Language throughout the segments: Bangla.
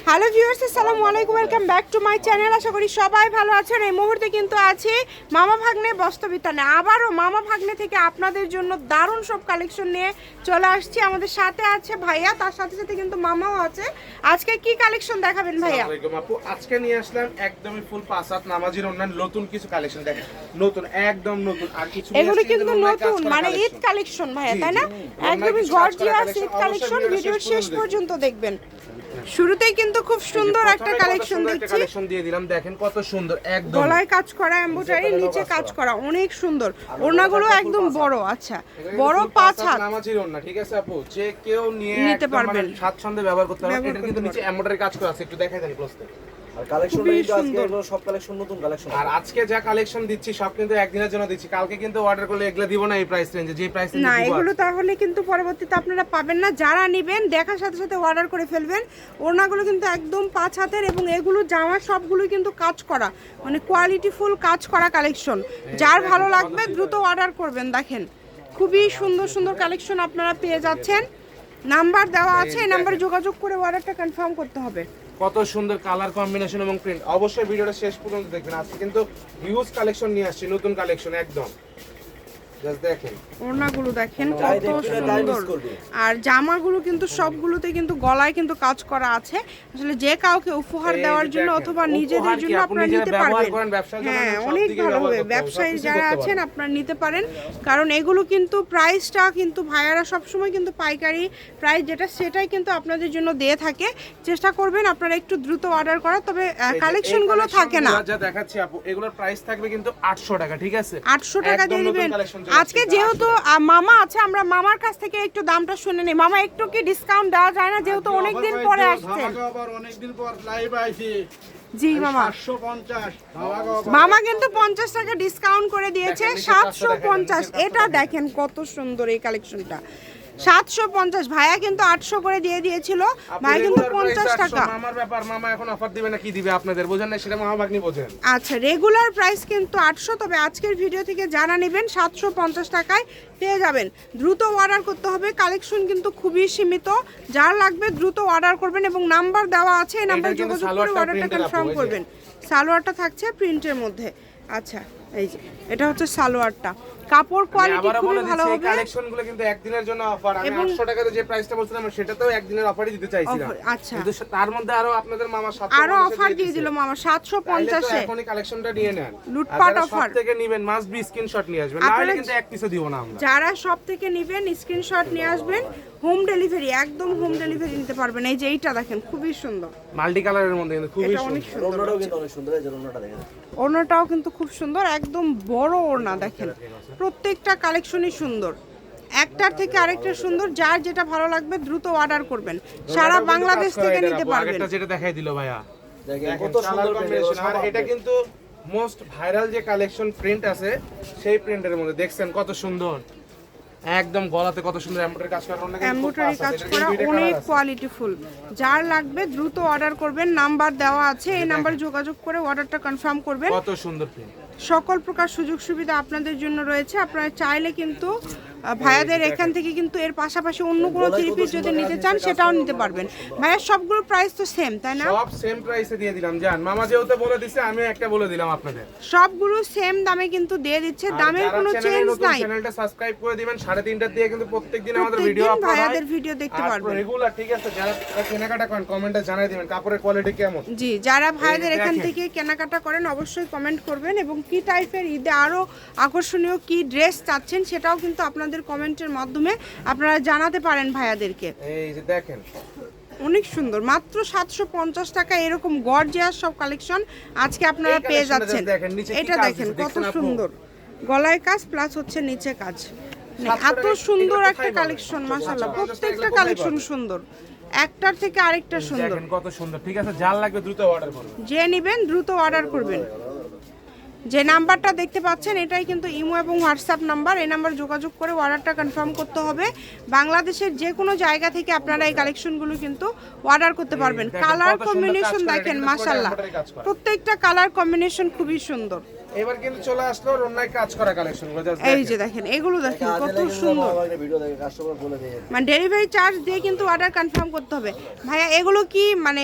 হ্যালো ভিউয়ার্স, আসসালামু আলাইকুম, welcome back to my channel. আশা করি সবাই ভালো আছেন। এই মুহূর্তে কিন্তু আছি মামা ভাগ্নে বস্ত্রবিতানে। আবারও মামা ভাগ্নে থেকে আপনাদের জন্য দারুণ সব কালেকশন নিয়ে চলে আসছি। আমাদের সাথে আছে ভাইয়া, তার সাথে সাথে কিন্তু মামাও আছে। আজকে কি কালেকশন দেখাবেন ভাইয়া? আসসালামু আলাইকুম আপু, আজকে নিয়ে আসলাম একদমই ফুল পাঁচাত নামাজির অন্যান্য নতুন কিছু কালেকশন। দেখেন নতুন, একদম নতুন। আর কিছু এগুলো কিন্তু নতুন, মানে ঈদ কালেকশন ভাইয়া, তাই না? একদমই গর্জিয়াস ঈদ কালেকশন। ভিডিওর শেষ পর্যন্ত দেখবেন। শুরুতেই কিন্তু খুব সুন্দর একটা কালেকশন দিচ্ছি। কালেকশন দিয়ে দিলাম, দেখেন কত সুন্দর, একদম গলায় কাজ করা, এমব্রয়ডারি, নিচে কাজ করা, অনেক সুন্দর। ওড়নাগুলো একদম বড়, আচ্ছা বড় 5 হাত নামাজির ওড়না, ঠিক আছে আপু? যে কেউ নিয়ে নিতে পারবেন, স্বাচ্ছন্দ্যে ব্যবহার করতে পারবেন। এটা কিন্তু নিচে এমব্রয়ডারি কাজ করা আছে, একটু দেখাই দেন ক্লোজ থেকে। আর কালেকশনটা কিন্তু আজকে এগুলো সব কালেকশন নতুন কালেকশন। আর আজকে যা কালেকশন দিচ্ছি সব কিন্তু একদিনের জন্য দিচ্ছি, কালকে কিন্তু অর্ডার করলে এগুলো দিব না এই প্রাইস রেঞ্জে, যে প্রাইস না। এগুলো তাহলে কিন্তু পরবর্তীতে আপনারা পাবেন না। যারা নেবেন দেখার সাথে সাথে অর্ডার করে ফেলবেন। ওড়নাগুলো কিন্তু একদম 5 হাতের, এবং এগুলো জামা সবগুলোই কিন্তু কাজ করা, মানে কোয়ালিটি ফুল কাজ করা কালেকশন। যার ভালো লাগবে দ্রুত অর্ডার করবেন। দেখেন খুবই সুন্দর সুন্দর কালেকশন আপনারা পেয়ে যাচ্ছেন। নাম্বার দেওয়া আছে, এই নাম্বারে যোগাযোগ করে অর্ডারটা কনফার্ম করতে হবে। কত সুন্দর কালার কম্বিনেশন এবং প্রিন্ট। অবশ্যই ভিডিওটা শেষ পর্যন্ত দেখবেন। আজকে কিন্তু হিউজ কালেকশন নিয়ে আসছি, নতুন কালেকশন একদম। জাস্ট দেখেন ওড়নাগুলো দেখেন কত সুন্দর। আর জামাগুলো কিন্তু সবগুলোতে কিন্তু গলায় কিন্তু কাজ করা আছে। আসলে যে কাউকে উপহার দেওয়ার জন্য অথবা নিজেদের জন্য আপনারা নিতে পারবেন। হ্যাঁ, অনেক ভালো হবে। ব্যবসায়ী যারা আছেন আপনারা নিতে পারেন, কারণ এগুলো কিন্তু প্রাইসটা কিন্তু ভাইয়ারা সবসময় কিন্তু পাইকারি প্রাইস যেটা সেটাই কিন্তু আপনাদের জন্য দিয়ে থাকে। চেষ্টা করবেন আপনারা একটু দ্রুত অর্ডার করার। তবে কালেকশনগুলো থাকে না, যা দেখাচ্ছি আপু, এগুলোর প্রাইস থাকবে কিন্তু 800 টাকা, ঠিক আছে? 800 টাকা দিয়ে দিবেন। আজকে যেহেতু মামা আছে, আমরা মামার কাছ থেকে একটু দামটা শুনে নিই। মামা একটু কি ডিসকাউন্ট দেওয়া যায় না, যেহেতু অনেকদিন পরে আসছেন? অনেকদিন পর লাইভ আইছি। জি মামা, 750 মামা কিন্তু 50 টাকা ডিসকাউন্ট করে দিয়েছে, 750। এটা দেখেন কত সুন্দর এই কালেকশনটা। 750, ভাইয়া কিন্তু 800 করে দিয়ে দিয়েছিল, ভাই কিন্তু 50 টাকা। মামার ব্যাপার, মামা এখন অফার দিবে না কি দিবে আপনাদের বোঝেন না, সেটা মামা ভাগ্নি বোঝেন। আচ্ছা, রেগুলার প্রাইস কিন্তু 800, তবে আজকের ভিডিও থেকে যারা নেবেন 750 টাকায় পেয়ে যাবেন। দ্রুত অর্ডার করতে হবে, কালেকশন কিন্তু খুবই সীমিত। যার লাগবে দ্রুত অর্ডার করবেন, এবং নাম্বার দেওয়া আছে, এই নাম্বারে যোগাযোগ করে অর্ডারটা কনফার্ম করবেন। সালোয়ারটা থাকছে প্রিন্টের মধ্যে। আচ্ছা, এই যে এটা হচ্ছে সালোয়ারটা। কাপড় কোয়ালিটি খুবই ভালো হবে। কালেকশনগুলো কিন্তু একদিনের জন্য অফার। আমি 800 টাকাতে যে প্রাইসটা বলছিলাম সেটাতেও একদিনের অফারই দিতে চাইছিলাম। আচ্ছা, কিন্তু তার মধ্যে আরো আপনাদের মামা 750 আরো অফার দিয়ে দিল মামা 750 এ। এখনই কালেকশনটা নিয়ে নেন। লুটপাট অফার। সব থেকে নেবেন মাস্ট বি স্ক্রিনশট নিয়ে আসবেন, নাহলে কিন্তু এক পিসও দিব না আমরা। যারা সব থেকে নেবেন স্ক্রিনশট নিয়ে আসবেন। হোম ডেলিভারি, একদম হোম ডেলিভারি নিতে পারবেন। এই যে এইটা দেখেন খুবই সুন্দর, মাল্টি কালারের মধ্যে কিন্তু খুবই সুন্দর। ওড়নাটাও কিন্তু অনেক সুন্দর। এই যে ওড়নাটা দেখেন, ওড়নাটাও কিন্তু খুব সুন্দর, একদম বড় ওড়না। দেখেন প্রত্যেকটা কালেকশনই সুন্দর, একটার থেকে আরেকটা সুন্দর। যার যেটা ভালো লাগবে দ্রুত অর্ডার করবেন, সারা বাংলাদেশ থেকে নিতে পারবেন। আগেরটা যেটা দেখাই দিল ভাইয়া, দেখেন কত কত সুন্দর সুন্দর কম্বিনেশন। আর এটা কিন্তু মোস্ট ভাইরাল যে কালেকশন প্রিন্ট আছে, সেই প্রিন্টের মধ্যে দেখছেন কত সুন্দর। একদম গলাতে কত সুন্দর এমব্রয়ডারি কাজ করা, এমব্রয়ডারি কাজ করা, অনেক কোয়ালিটি ফুল। যার লাগবে দ্রুত অর্ডার করবেন। নাম্বার দেওয়া আছে, এই নাম্বারে যোগাযোগ করে অর্ডারটা কনফার্ম করবেন। কত সুন্দর প্রিন্ট। সকল প্রকার সুযোগ সুবিধা আপনাদের জন্য রয়েছে। আপনারা চাইলে কিন্তু ভাইয়াদের এখান থেকে কিন্তু এর পাশাপাশি অন্য কোনো থ্রি পিস যদি নিতে চান সেটাও নিতে পারবেন। ভাইয়া সবগুলো প্রাইস তো সেম, তাই না? সব সেম প্রাইসে দিয়ে দিলাম। জান মামা যেহেতু বলে দিছে, আমি একটা বলে দিলাম আপনাদের। সবগুলো সেম দামে কিন্তু দিয়ে দিচ্ছে, দামের কোনো চেঞ্জ নাই। চ্যানেলটা সাবস্ক্রাইব করে দিবেন। 3:30 দিয়ে কিন্তু প্রত্যেকদিন আমাদের ভিডিও আপলোড হয়। ভাইয়াদের ভিডিও দেখতে পারবেন রেগুলার, ঠিক আছে? যারা কেনাকাটা করেন কমেন্টে জানাই দিবেন কাপড়ের কোয়ালিটি কেমন। জি, যারা ভাইয়াদের এখান থেকে কেনাকাটা করেন অবশ্যই কমেন্ট করবেন, এবং কি টাইপের ঈদে আরো আকর্ষণীয় কি ড্রেস চাচ্ছেন সেটাও কিন্তু আপনাদের কমেন্টের মাধ্যমে আপনারা জানাতে পারেন ভাইয়াদেরকে। এই যে দেখেন অনেক সুন্দর, মাত্র 750 টাকা এরকম গর্জিয়াস সব কালেকশন আজকে আপনারা পেয়ে যাচ্ছেন। এটা দেখেন কত সুন্দর, গলায় কাজ প্লাস হচ্ছে নিচে কাজ। এত সুন্দর একটা কালেকশন, মাশাআল্লাহ প্রত্যেকটা কালেকশন সুন্দর, একটার থেকে আরেকটা সুন্দর। দেখেন কত সুন্দর, ঠিক আছে? যার লাগবে দ্রুত অর্ডার করুন। যে নেবেন দ্রুত অর্ডার করবেন। যে নাম্বারটা দেখতে পাচ্ছেন এটাই কিন্তু ইমো এবং হোয়াটসঅ্যাপ নাম্বার। এই নাম্বার যোগাযোগ করে অর্ডারটা কনফার্ম করতে হবে। বাংলাদেশের যে কোনো জায়গা থেকে আপনারা এই কালেকশনগুলো কিন্তু অর্ডার করতে পারবেন। কালার কম্বিনেশন দেখেন মাশাআল্লাহ, প্রত্যেকটা কালার কম্বিনেশন খুবই সুন্দর। এবার কিন্তু চলে আসলো রন্নায় কাজ করা কালেকশন গুলো just এই দেখেন। যে দেখেন এগুলো দেখেন কাজে কত লেগে কিন্তু সুন্দর। মামাবাগনে ভিডিও দেখে কাস্টমার বলে দেয় মানে ডেলিভারি চার্জ দিয়ে কিন্তু অর্ডার কনফার্ম করতে হবে। ভাইয়া এগুলো কি মানে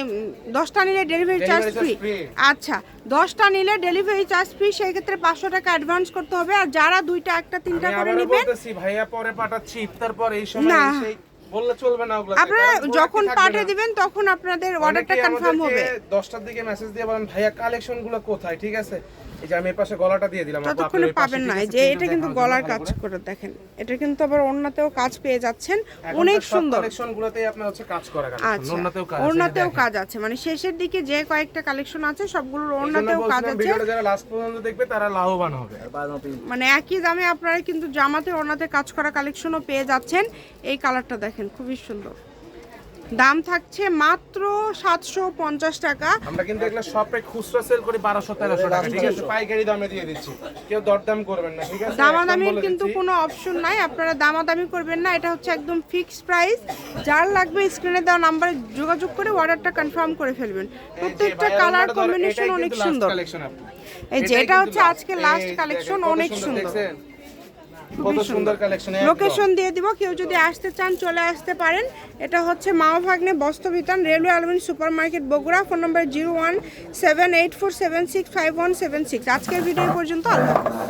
10টা নিলে delivery charge Delivery free? charge free। আচ্ছা 10টা নিলে ডেলিভারি চার্জ ফ্রি, সেই ক্ষেত্রে 500 টাকা অ্যাডভান্স করতে হবে। আর যারা 2টা 1টা 3টা আমি করে আবারও নেবেন, বলতেছি ভাইয়া পরে পাঠাচ্ছি ইফতার পর এই সময় না। এসে বললে চলবে না ওগুলো আপনারা যখন পাঠিয়ে দিবেন তখন আপনাদের অর্ডারটা কনফার্ম হবে। 10টার দিকে মেসেজ দিয়ে বলেন ভাইয়া কালেকশন গুলো কোথায়, ঠিক আছে? এই যে আমি এর পাশে গলাটা দিয়ে দিলাম, আপু, ততক্ষণে আপনি ওই পাশে, পাবেন না। ঠিক এই আছে? যে print এটা কিন্তু দেখানোর জন্য গলার ভালো কাজ করে। করে দেখেন, এটা কিন্তু আবার ওড়নাতেও কাজ পেয়ে যাচ্ছেন, এখনকার অনেক সব সুন্দর। কালেকশন গুলোতেই আপনার হচ্ছে কাজ করা কালেকশন, আচ্ছা ওড়নাতেও কাজ আছে, ওড়নাতেও দেখেন। কাজ আছে, মানে শেষের দিকে যে কয়েকটা কালেকশন আছে সবগুলোর এই জন্য ওড়নাতেও কাজ বলছিলাম আছে। ভিডিওটা যারা লাস্ট পর্যন্ত দেখবে তারা লাভবান হবে। মানে একই দামে আপনারা কিন্তু জামাতে ওড়নাতে কাজ করা কালেকশনও পেয়ে যাচ্ছেন। এই কালারটা দেখেন খুবই সুন্দর, দাম থাকছে মাত্র 750 টাকা। আমরা কিন্তু এগুলো শপে খুচরা সেল করি 1200-1300 টাকা, ঠিক আছে? পাইকারি দামে দিয়ে দিচ্ছি, কেউ দরদাম করবেন না, ঠিক আছে? একদম দামাদামির বলে কিন্তু দিচ্ছি। কোনো অপশন নাই, আপনারা দামাদামি করবেন না, এটা হচ্ছে একদম ফিক্সড প্রাইস। যার লাগবে স্ক্রিনে দেওয়া নাম্বারে যোগাযোগ করে অর্ডারটা কনফার্ম করে ফেলবেন। প্রত্যেকটা ভাইয়া, কালার ওনাটা ধরেন, কম্বিনেশন এটাই অনেক কিন্তু last সুন্দর। collection আপু। এই যে এটাই এটা কিন্তু হচ্ছে last। আজকে লাস্ট এই কালেকশন, দেখেন, কত অনেক সুন্দর। দেখছেন? কত সুন্দর কালেকশন। লোকেশন দিয়ে দিব, কেউ যদি আসতে চান চলে আসতে পারেন। এটা হচ্ছে মামা ভাগ্নে বস্ত্রবিতান, রেলওয়ে আলমিন সুপার মার্কেট, বগুড়া। ফোন নম্বর 01784765176। আজকের ভিডিও পর্যন্ত, আল্লাহ হাফেজ।